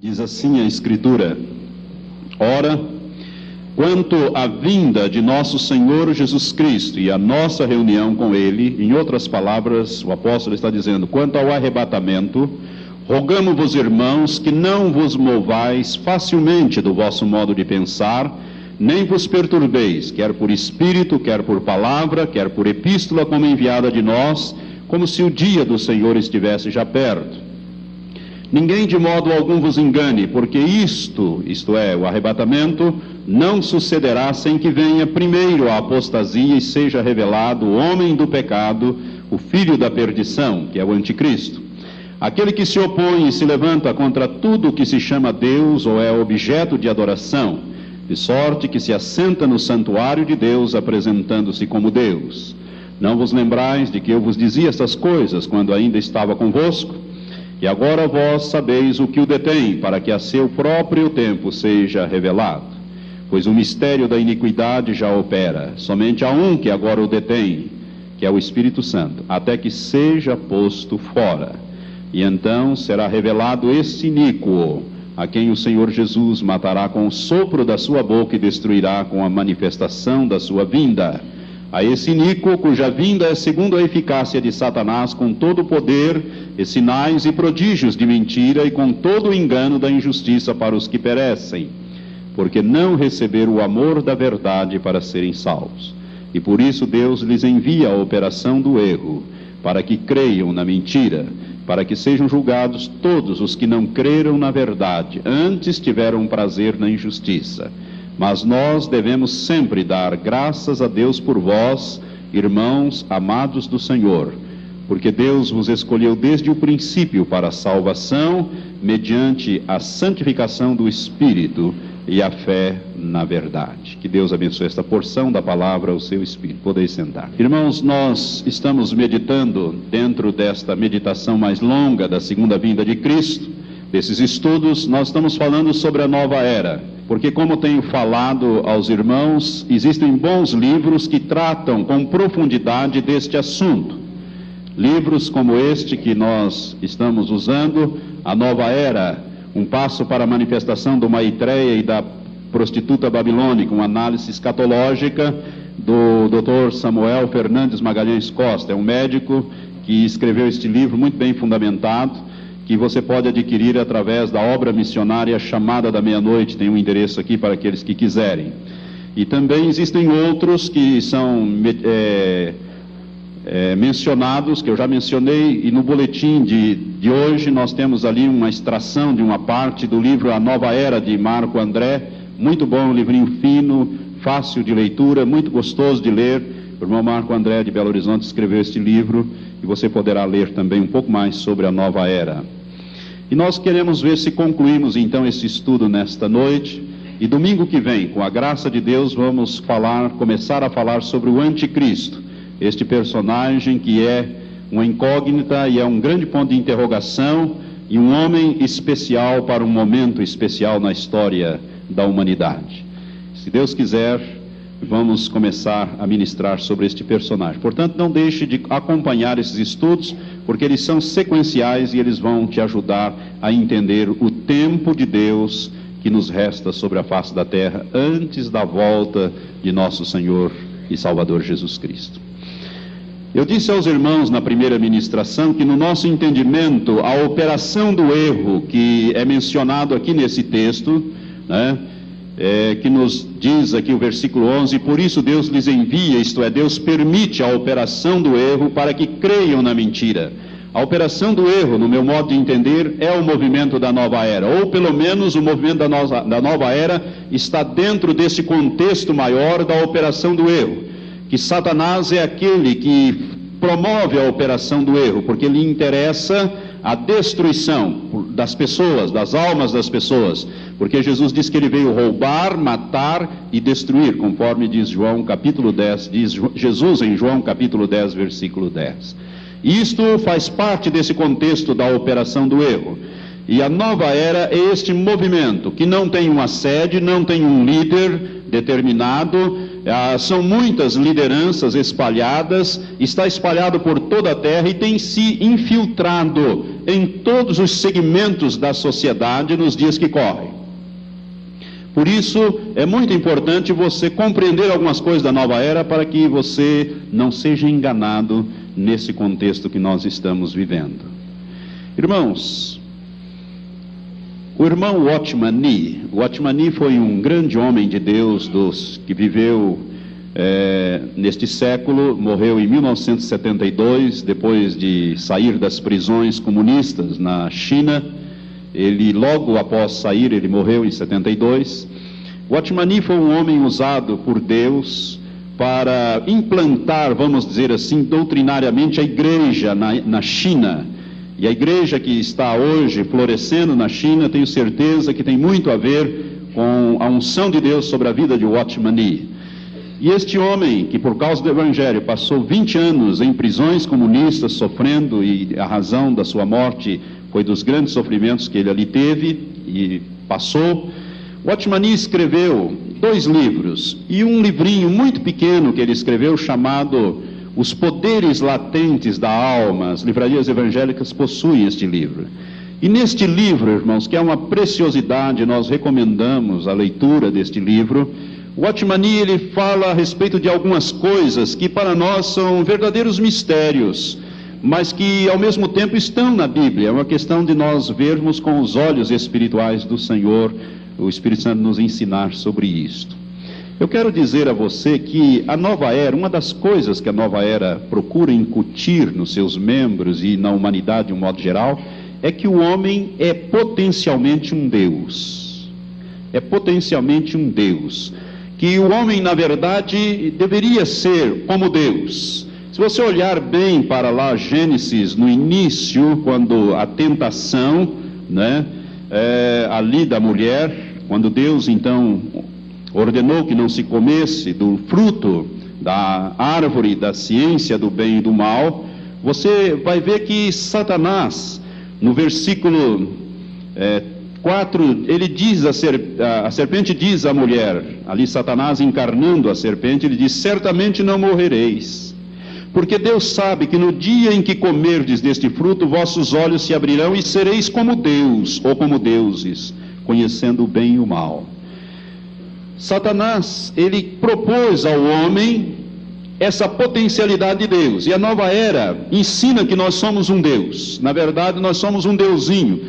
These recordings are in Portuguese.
Diz assim a Escritura: ora, quanto à vinda de nosso Senhor Jesus Cristo e a nossa reunião com Ele, em outras palavras, o apóstolo está dizendo, quanto ao arrebatamento, rogamo-vos, irmãos, que não vos movais facilmente do vosso modo de pensar, nem vos perturbeis, quer por espírito, quer por palavra, quer por epístola como enviada de nós, como se o dia do Senhor estivesse já perto. Ninguém de modo algum vos engane, porque isto é, o arrebatamento, não sucederá sem que venha primeiro a apostasia e seja revelado o homem do pecado, o filho da perdição, que é o anticristo. Aquele que se opõe e se levanta contra tudo o que se chama Deus ou é objeto de adoração, de sorte que se assenta no santuário de Deus, apresentando-se como Deus. Não vos lembrais de que eu vos dizia estas coisas quando ainda estava convosco? E agora vós sabeis o que o detém, para que a seu próprio tempo seja revelado. Pois o mistério da iniquidade já opera, somente há um que agora o detém, que é o Espírito Santo, até que seja posto fora. E então será revelado esse iníquo, a quem o Senhor Jesus matará com o sopro da sua boca e destruirá com a manifestação da sua vinda. A esse iníquo, cuja vinda é segundo a eficácia de Satanás, com todo o poder, e sinais e prodígios de mentira, e com todo o engano da injustiça para os que perecem, porque não receberam o amor da verdade para serem salvos. E por isso Deus lhes envia a operação do erro, para que creiam na mentira, para que sejam julgados todos os que não creram na verdade, antes tiveram prazer na injustiça. Mas nós devemos sempre dar graças a Deus por vós, irmãos amados do Senhor, porque Deus vos escolheu desde o princípio para a salvação, mediante a santificação do Espírito e a fé na verdade. Que Deus abençoe esta porção da palavra ao seu Espírito. Podeis sentar. Irmãos, nós estamos meditando, dentro desta meditação mais longa da segunda vinda de Cristo, desses estudos, nós estamos falando sobre a nova era. Porque, como tenho falado aos irmãos, existem bons livros que tratam com profundidade deste assunto. Livros como este que nós estamos usando, A Nova Era, um passo para a manifestação do Maitreya e da prostituta babilônica, uma análise escatológica do Dr. Samuel Fernandes Magalhães Costa. É um médico que escreveu este livro muito bem fundamentado, que você pode adquirir através da obra missionária Chamada da Meia-Noite. Tem um endereço aqui para aqueles que quiserem. E também existem outros que são mencionados, que eu já mencionei, e no boletim de hoje nós temos ali uma extração de uma parte do livro A Nova Era, de Marco André. Muito bom, um livrinho fino, fácil de leitura, muito gostoso de ler. O irmão Marco André de Belo Horizonte escreveu este livro, e você poderá ler também um pouco mais sobre a nova era. E nós queremos ver se concluímos então esse estudo nesta noite, e domingo que vem, com a graça de Deus, vamos começar a falar sobre o anticristo, este personagem que é uma incógnita e é um grande ponto de interrogação, e um homem especial para um momento especial na história da humanidade. Se Deus quiser, vamos começar a ministrar sobre este personagem. Portanto, não deixe de acompanhar esses estudos, porque eles são sequenciais e eles vão te ajudar a entender o tempo de Deus que nos resta sobre a face da terra antes da volta de nosso Senhor e Salvador Jesus Cristo. Eu disse aos irmãos na primeira ministração que, no nosso entendimento, a operação do erro que é mencionado aqui nesse texto, que nos diz aqui o versículo 11, por isso Deus lhes envia, isto é, Deus permite a operação do erro para que creiam na mentira. A operação do erro, no meu modo de entender, é o movimento da nova era, ou pelo menos o movimento da nova era está dentro desse contexto maior da operação do erro, que Satanás é aquele que promove a operação do erro, porque lhe interessa a destruição das pessoas, das almas das pessoas, porque Jesus diz que ele veio roubar, matar e destruir, conforme diz João capítulo 10, diz Jesus em João capítulo 10, versículo 10. Isto faz parte desse contexto da operação do erro. E a nova era é este movimento que não tem uma sede, não tem um líder determinado, são muitas lideranças espalhadas, está espalhado por toda a terra e tem se infiltrado em todos os segmentos da sociedade nos dias que correm. Por isso, é muito importante você compreender algumas coisas da nova era para que você não seja enganado nesse contexto que nós estamos vivendo. Irmãos, o irmão Watchman Nee foi um grande homem de Deus que viveu neste século, morreu em 1972, depois de sair das prisões comunistas na China. Ele, logo após sair, ele morreu em 72. Watchman Nee foi um homem usado por Deus para implantar, vamos dizer assim, doutrinariamente a igreja na China. E a igreja que está hoje florescendo na China, tenho certeza que tem muito a ver com a unção de Deus sobre a vida de Watchman Nee. E este homem, que por causa do Evangelho passou 20 anos em prisões comunistas sofrendo, e a razão da sua morte foi dos grandes sofrimentos que ele ali teve e passou, Watchman Nee escreveu 2 livros e um livrinho muito pequeno que ele escreveu chamado Os Poderes Latentes da Alma. As livrarias evangélicas possuem este livro. E neste livro, irmãos, que é uma preciosidade, nós recomendamos a leitura deste livro. Watchman Nee, ele fala a respeito de algumas coisas que para nós são verdadeiros mistérios, mas que ao mesmo tempo estão na Bíblia. É uma questão de nós vermos com os olhos espirituais do Senhor, o Espírito Santo nos ensinar sobre isto. Eu quero dizer a você que a nova era, uma das coisas que a nova era procura incutir nos seus membros e na humanidade de um modo geral, é que o homem é potencialmente um Deus. É potencialmente um Deus. Que o homem, na verdade, deveria ser como Deus. Se você olhar bem para lá, Gênesis, no início, quando a tentação, ali da mulher, quando Deus, então, ordenou que não se comesse do fruto da árvore da ciência do bem e do mal, você vai ver que Satanás, no versículo 4, ele diz a serpente diz à mulher, ali Satanás encarnando a serpente, ele diz: certamente não morrereis, porque Deus sabe que no dia em que comerdes deste fruto, vossos olhos se abrirão e sereis como Deus, ou como deuses, conhecendo o bem e o mal. Satanás, ele propôs ao homem essa potencialidade de Deus, e a nova era ensina que nós somos um Deus. Na verdade, nós somos um deusinho,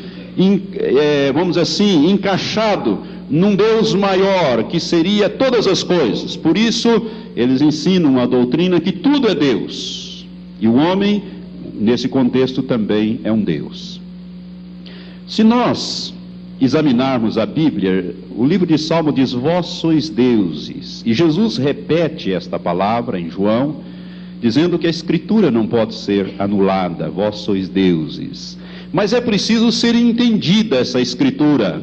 vamos dizer assim, encaixado num Deus maior, que seria todas as coisas. Por isso, eles ensinam a doutrina que tudo é Deus, e o homem, nesse contexto, também é um Deus. Se nós examinarmos a Bíblia, o livro de Salmo diz: vós sois deuses, e Jesus repete esta palavra em João, dizendo que a Escritura não pode ser anulada, vós sois deuses. Mas é preciso ser entendida essa Escritura,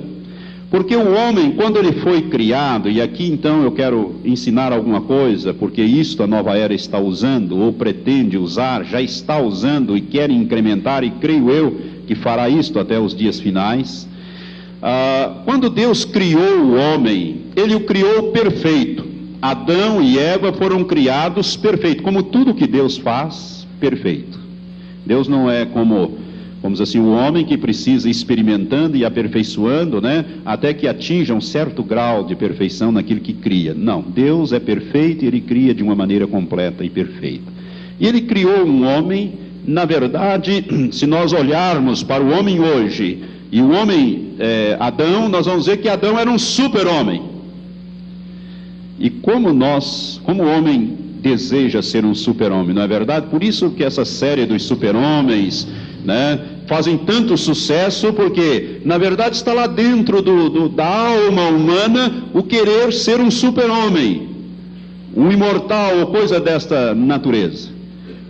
porque o homem, quando ele foi criado, e aqui então eu quero ensinar alguma coisa, porque isto a nova era está usando, ou pretende usar, já está usando e quer incrementar, e creio eu que fará isto até os dias finais. Quando Deus criou o homem, Ele o criou perfeito. Adão e Eva foram criados perfeitos, como tudo que Deus faz, perfeito. Deus não é como, vamos dizer assim, o homem que precisa ir experimentando e aperfeiçoando, até que atinja um certo grau de perfeição naquilo que cria. Não, Deus é perfeito e Ele cria de uma maneira completa e perfeita. E Ele criou um homem, na verdade, se nós olharmos para o homem hoje, e o homem, Adão, nós vamos dizer que Adão era um super-homem. E como o homem deseja ser um super-homem, não é verdade? Por isso que essa série dos super-homens, fazem tanto sucesso, porque, na verdade, está lá dentro da alma humana o querer ser um super-homem, um imortal ou coisa desta natureza.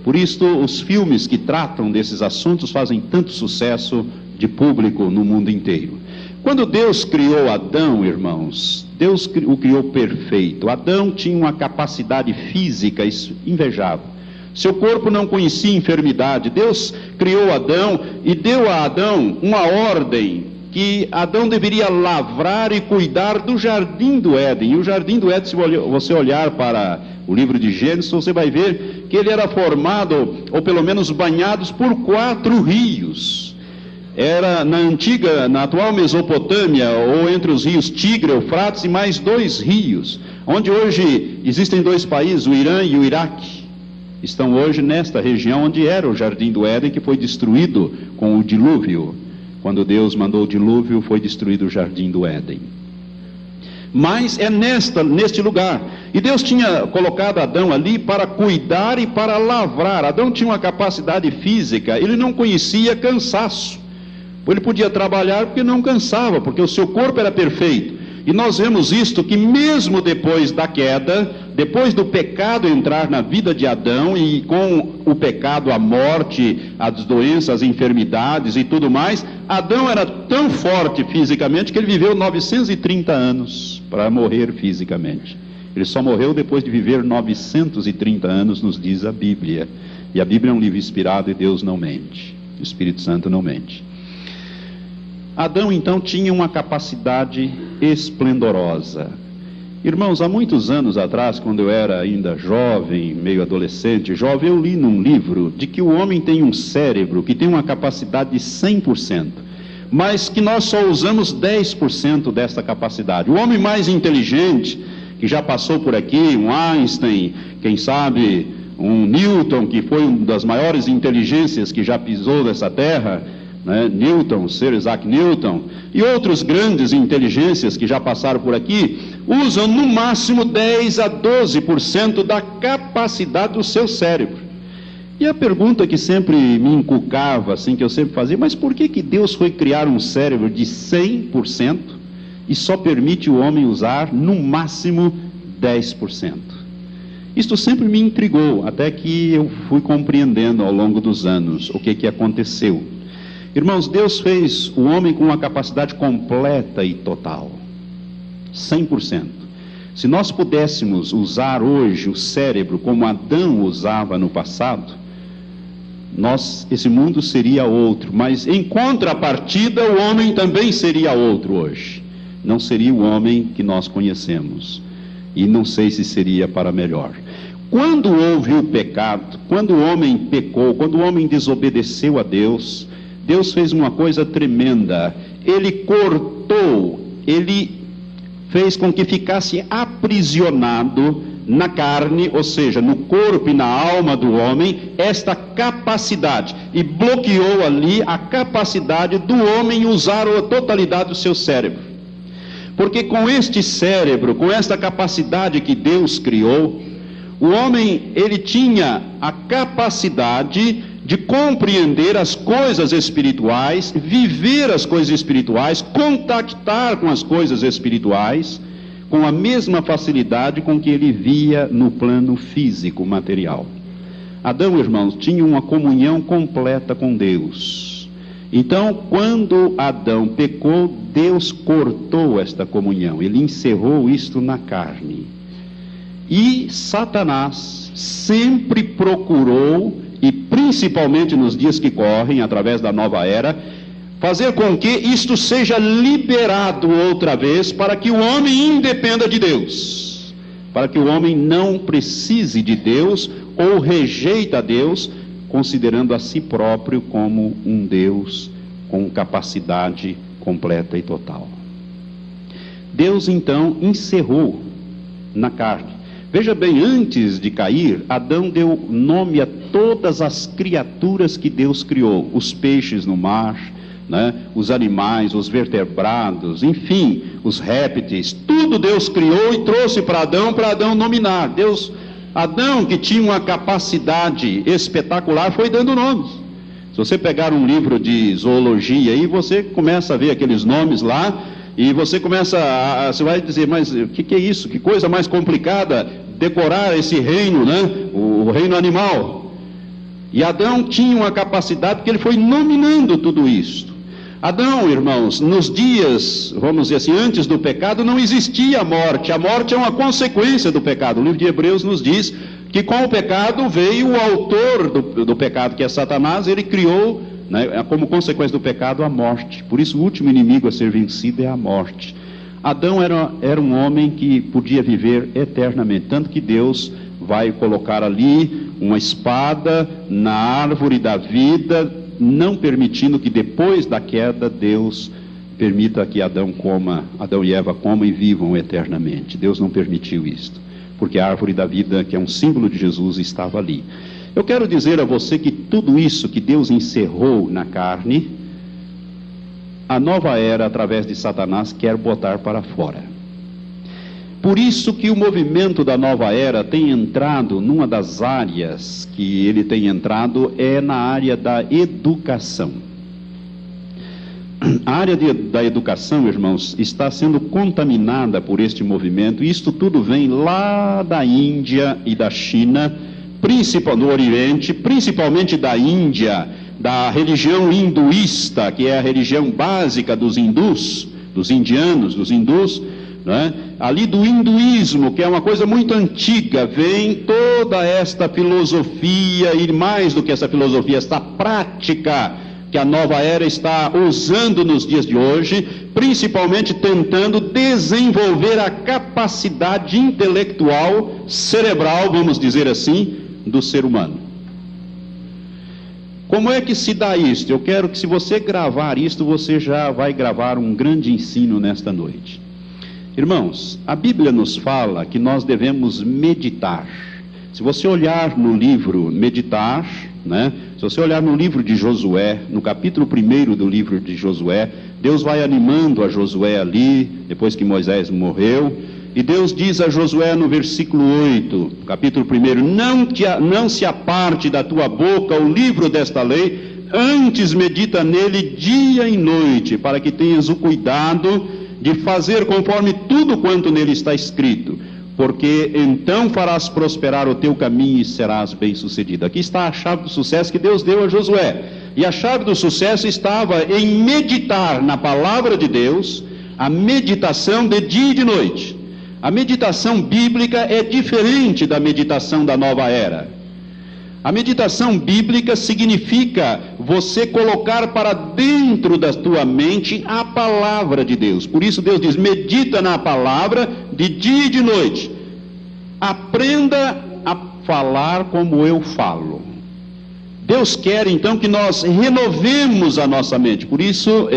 Por isso, os filmes que tratam desses assuntos fazem tanto sucesso de público no mundo inteiro. Quando Deus criou Adão, irmãos, Deus o criou perfeito. Adão tinha uma capacidade física invejável. Seu corpo não conhecia enfermidade. Deus criou Adão e deu a Adão uma ordem que Adão deveria lavrar e cuidar do Jardim do Éden. E o Jardim do Éden, se você olhar para o livro de Gênesis, você vai ver que ele era formado, ou pelo menos banhados, por 4 rios. era na atual Mesopotâmia, ou entre os rios Tigre, Eufrates e mais 2 rios, onde hoje existem 2 países, o Irã e o Iraque. Estão hoje nesta região onde era o Jardim do Éden, que foi destruído com o dilúvio. Quando Deus mandou o dilúvio, foi destruído o Jardim do Éden. Mas é neste lugar. E Deus tinha colocado Adão ali para cuidar e para lavrar. Adão tinha uma capacidade física, ele não conhecia cansaço. Ele podia trabalhar porque não cansava, porque o seu corpo era perfeito. E nós vemos isto, que mesmo depois da queda, depois do pecado entrar na vida de Adão, e com o pecado a morte, as doenças, as enfermidades e tudo mais, Adão era tão forte fisicamente que ele viveu 930 anos para morrer fisicamente. Ele só morreu depois de viver 930 anos, nos diz a Bíblia. E a Bíblia é um livro inspirado e Deus não mente. O Espírito Santo não mente. Adão então tinha uma capacidade esplendorosa. Irmãos, há muitos anos atrás, quando eu era ainda jovem, meio adolescente, jovem, eu li num livro de que o homem tem um cérebro que tem uma capacidade de 100%, mas que nós só usamos 10% dessa capacidade. O homem mais inteligente, que já passou por aqui, um Einstein, quem sabe um Newton, que foi uma das maiores inteligências que já pisou nessa terra, Newton, Sir Isaac Newton, e outros grandes inteligências que já passaram por aqui, usam no máximo 10 a 12% da capacidade do seu cérebro. E a pergunta que sempre me inculcava, assim, que eu sempre fazia, mas por que Deus foi criar um cérebro de 100% e só permite o homem usar no máximo 10%? Isto sempre me intrigou, até que eu fui compreendendo ao longo dos anos o que aconteceu. Irmãos, Deus fez o homem com uma capacidade completa e total, 100%. Se nós pudéssemos usar hoje o cérebro como Adão usava no passado, esse mundo seria outro, mas em contrapartida o homem também seria outro hoje. Não seria o homem que nós conhecemos, e não sei se seria para melhor. Quando houve o pecado, quando o homem pecou, quando o homem desobedeceu a Deus, Deus fez uma coisa tremenda. Ele cortou, ele fez com que ficasse aprisionado na carne, ou seja, no corpo e na alma do homem, esta capacidade, e bloqueou ali a capacidade do homem usar a totalidade do seu cérebro. Porque com este cérebro, com esta capacidade que Deus criou, o homem, ele tinha a capacidade de compreender as coisas espirituais, viver as coisas espirituais, contactar com as coisas espirituais, com a mesma facilidade com que ele via no plano físico, material. Adão, irmãos, tinha uma comunhão completa com Deus. Então, quando Adão pecou, Deus cortou esta comunhão, ele encerrou isto na carne. E Satanás sempre procurou, e principalmente nos dias que correm, através da nova era, fazer com que isto seja liberado outra vez, para que o homem independa de Deus, para que o homem não precise de Deus, ou rejeita Deus, considerando a si próprio como um Deus com capacidade completa e total. Deus então encerrou na carne. Veja bem, antes de cair, Adão deu nome a todas as criaturas que Deus criou, os peixes no mar, os animais, os vertebrados, enfim, os répteis, tudo Deus criou e trouxe para Adão nominar. Adão, que tinha uma capacidade espetacular, foi dando nomes. Se você pegar um livro de zoologia aí, você começa a ver aqueles nomes lá, e você você vai dizer, mas o que é isso? Que coisa mais complicada decorar esse reino, o reino animal. E Adão tinha uma capacidade, porque ele foi nominando tudo isto. Adão, irmãos, nos dias, vamos dizer assim, antes do pecado, não existia a morte. A morte é uma consequência do pecado. O livro de Hebreus nos diz que com o pecado veio o autor do pecado, que é Satanás. Ele criou, como consequência do pecado, a morte. Por isso o último inimigo a ser vencido é a morte. Adão era um homem que podia viver eternamente, tanto que Deus vai colocar ali uma espada na árvore da vida, não permitindo que depois da queda Deus permita que Adão e Eva comam e vivam eternamente. Deus não permitiu isto, porque a árvore da vida, que é um símbolo de Jesus, estava ali. Eu quero dizer a você que tudo isso que Deus encerrou na carne, a nova era, através de Satanás, quer botar para fora. Por isso que o movimento da nova era tem entrado, numa das áreas que ele tem entrado, é na área da educação. A área da educação, irmãos, está sendo contaminada por este movimento, e isto tudo vem lá da Índia e da China, no Oriente, principalmente da Índia, da religião hinduísta, que é a religião básica dos hindus, dos indianos, dos hindus, né? Ali do hinduísmo, que é uma coisa muito antiga, vem toda esta filosofia, e mais do que essa filosofia, esta prática que a nova era está usando nos dias de hoje, principalmente tentando desenvolver a capacidade intelectual, cerebral, vamos dizer assim, do ser humano. Como é que se dá isto? Eu quero que, se você gravar isto, você já vai gravar um grande ensino nesta noite. Irmãos, a Bíblia nos fala que nós devemos meditar. Se você olhar no livro Meditar, né? Se você olhar no livro de Josué, no capítulo 1 do livro de Josué, Deus vai animando a Josué ali, depois que Moisés morreu, e Deus diz a Josué no versículo 8, capítulo 1, não se aparte da tua boca o livro desta lei, antes medita nele dia e noite, para que tenhas o cuidado de fazer conforme tudo quanto nele está escrito, porque então farás prosperar o teu caminho e serás bem-sucedido. Aqui está a chave do sucesso que Deus deu a Josué, e a chave do sucesso estava em meditar na palavra de Deus, a meditação de dia e de noite. A meditação bíblica é diferente da meditação da nova era. A meditação bíblica significa você colocar para dentro da tua mente a palavra de Deus. Por isso Deus diz, medita na palavra de dia e de noite. Aprenda a falar como eu falo. Deus quer então que nós renovemos a nossa mente. Por isso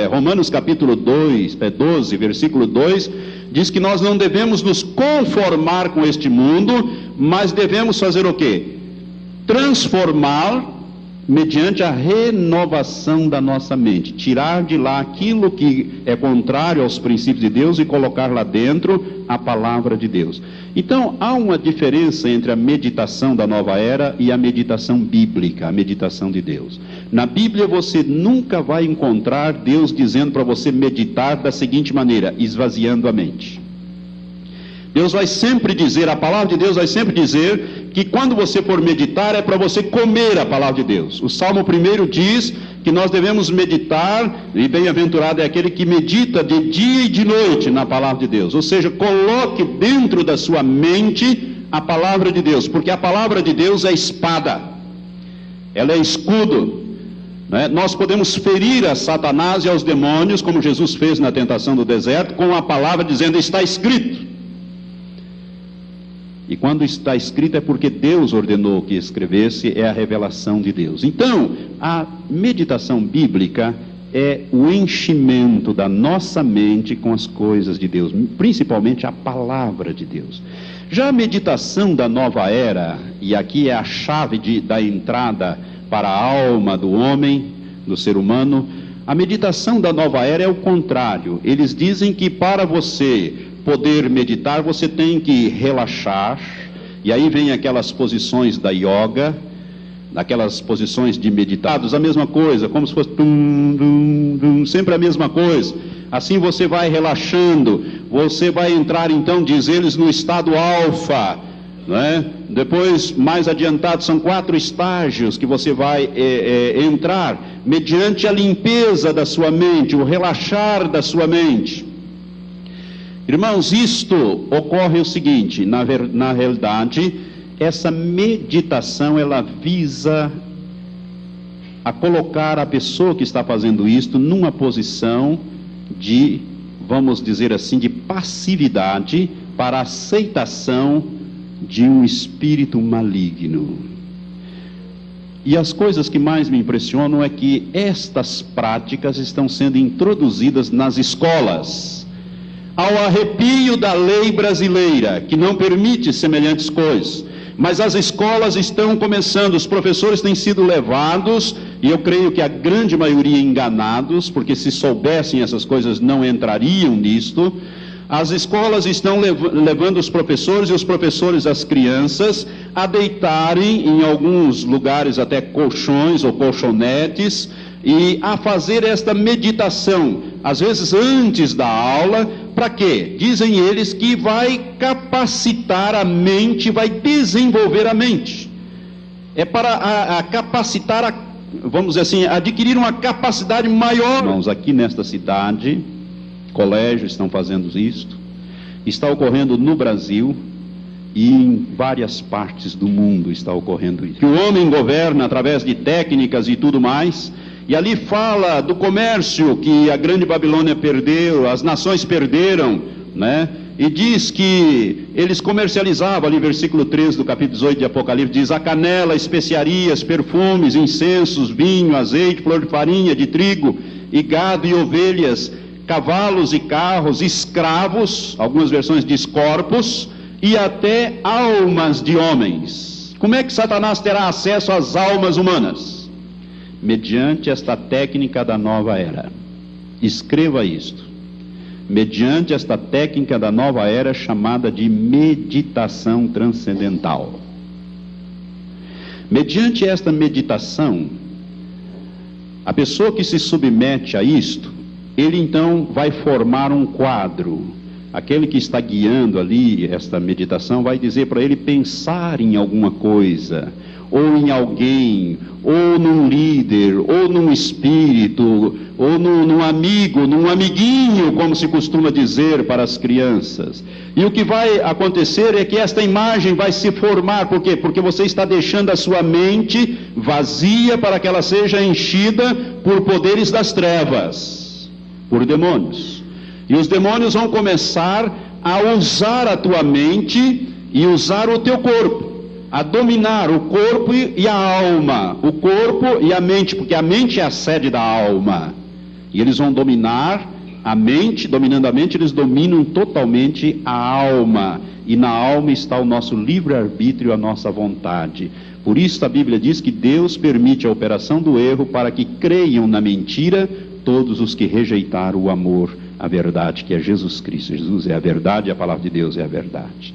Romanos capítulo 12, versículo 2, diz que nós não devemos nos conformar com este mundo, mas devemos fazer o quê? Transformar mediante a renovação da nossa mente, tirar de lá aquilo que é contrário aos princípios de Deus e colocar lá dentro a palavra de Deus. Então há uma diferença entre a meditação da nova era e a meditação bíblica, a meditação de Deus. Na Bíblia você nunca vai encontrar Deus dizendo para você meditar da seguinte maneira, esvaziando a mente. Deus vai sempre dizer, a palavra de Deus vai sempre dizer que quando você for meditar é para você comer a palavra de Deus. O Salmo 1 diz que nós devemos meditar, e bem-aventurado é aquele que medita de dia e de noite na palavra de Deus. Ou seja, coloque dentro da sua mente a palavra de Deus, porque a palavra de Deus é espada, ela é escudo. Nós podemos ferir a Satanás e aos demônios, como Jesus fez na tentação do deserto, com a palavra dizendo, está escrito. E quando está escrito é porque Deus ordenou que escrevesse, é a revelação de Deus. Então, a meditação bíblica é o enchimento da nossa mente com as coisas de Deus, principalmente a palavra de Deus. Já a meditação da nova era, e aqui é a chave da entrada para a alma do homem, do ser humano, a meditação da nova era é o contrário. Eles dizem que para você poder meditar, você tem que relaxar, e aí vem aquelas posições da yoga, aquelas posições de meditados, a mesma coisa, como se fosse sempre a mesma coisa. Assim você vai relaxando, você vai entrar então, diz eles, no estado alfa, Depois, mais adiantado, são 4 estágios que você vai entrar, mediante a limpeza da sua mente, o relaxar da sua mente. Irmãos, isto ocorre o seguinte, na realidade, essa meditação, ela visa a colocar a pessoa que está fazendo isto numa posição de, vamos dizer assim, de passividade para a aceitação de um espírito maligno. E as coisas que mais me impressionam é que estas práticas estão sendo introduzidas nas escolas, ao arrepio da lei brasileira, que não permite semelhantes coisas. Mas as escolas estão começando, os professores têm sido levados, e eu creio que a grande maioria enganados, porque se soubessem essas coisas não entrariam nisto. As escolas estão levando os professores e os professores as crianças a deitarem em alguns lugares até colchões ou colchonetes e a fazer esta meditação, às vezes antes da aula. Para quê? Dizem eles que vai capacitar a mente, vai desenvolver a mente. É para capacitar, vamos dizer assim, adquirir uma capacidade maior. Irmãos, aqui nesta cidade, colégios estão fazendo isto, está ocorrendo no Brasil e em várias partes do mundo está ocorrendo isso. Que o homem governa através de técnicas e tudo mais. E ali fala do comércio que a grande Babilônia perdeu, as nações perderam, né? E diz que eles comercializavam, ali versículo 13 do capítulo 18 de Apocalipse, diz: a canela, especiarias, perfumes, incensos, vinho, azeite, flor de farinha, de trigo, e gado e ovelhas, cavalos e carros, escravos, algumas versões diz corpos, e até almas de homens. Como é que Satanás terá acesso às almas humanas? Mediante esta técnica da nova era. Escreva isto. Mediante esta técnica da nova era chamada de meditação transcendental. Mediante esta meditação, a pessoa que se submete a isto, ele então vai formar um quadro. Aquele que está guiando ali esta meditação vai dizer para ele pensar em alguma coisa, ou em alguém, ou num líder, ou num espírito, ou num amigo, num amiguinho, como se costuma dizer para as crianças. E o que vai acontecer é que esta imagem vai se formar. Por quê? Porque você está deixando a sua mente vazia para que ela seja enchida por poderes das trevas, por demônios. E os demônios vão começar a usar a tua mente e usar o teu corpo, a dominar o corpo e a alma, o corpo e a mente, porque a mente é a sede da alma. E eles vão dominar a mente, dominando a mente, eles dominam totalmente a alma. E na alma está o nosso livre-arbítrio, a nossa vontade. Por isso a Bíblia diz que Deus permite a operação do erro para que creiam na mentira todos os que rejeitaram o amor, a verdade, que é Jesus Cristo. Jesus é a verdade, a palavra de Deus é a verdade.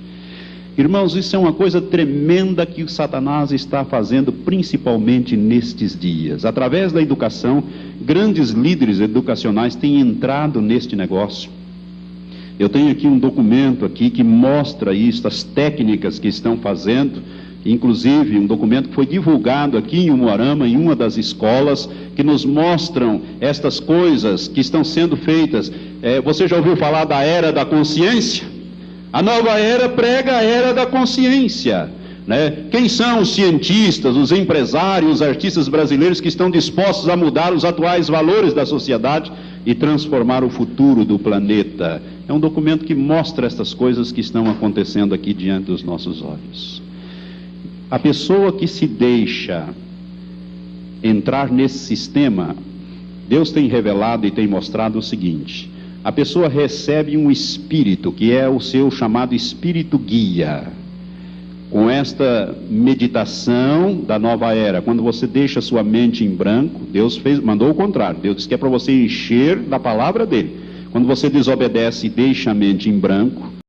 Irmãos, isso é uma coisa tremenda que o Satanás está fazendo, principalmente nestes dias. Através da educação, grandes líderes educacionais têm entrado neste negócio. Eu tenho aqui um documento aqui que mostra isso, as técnicas que estão fazendo, inclusive um documento que foi divulgado aqui em Umuarama, em uma das escolas, que nos mostram estas coisas que estão sendo feitas. Você já ouviu falar da era da consciência? A nova era prega a era da consciência, né? Quem são os cientistas, os empresários, os artistas brasileiros que estão dispostos a mudar os atuais valores da sociedade e transformar o futuro do planeta? É um documento que mostra estas coisas que estão acontecendo aqui diante dos nossos olhos. A pessoa que se deixa entrar nesse sistema, Deus tem revelado e tem mostrado o seguinte: a pessoa recebe um espírito, que é o seu chamado espírito guia. Com esta meditação da nova era, quando você deixa sua mente em branco, Deus mandou o contrário. Deus disse que é para você encher da palavra dele. Quando você desobedece e deixa a mente em branco,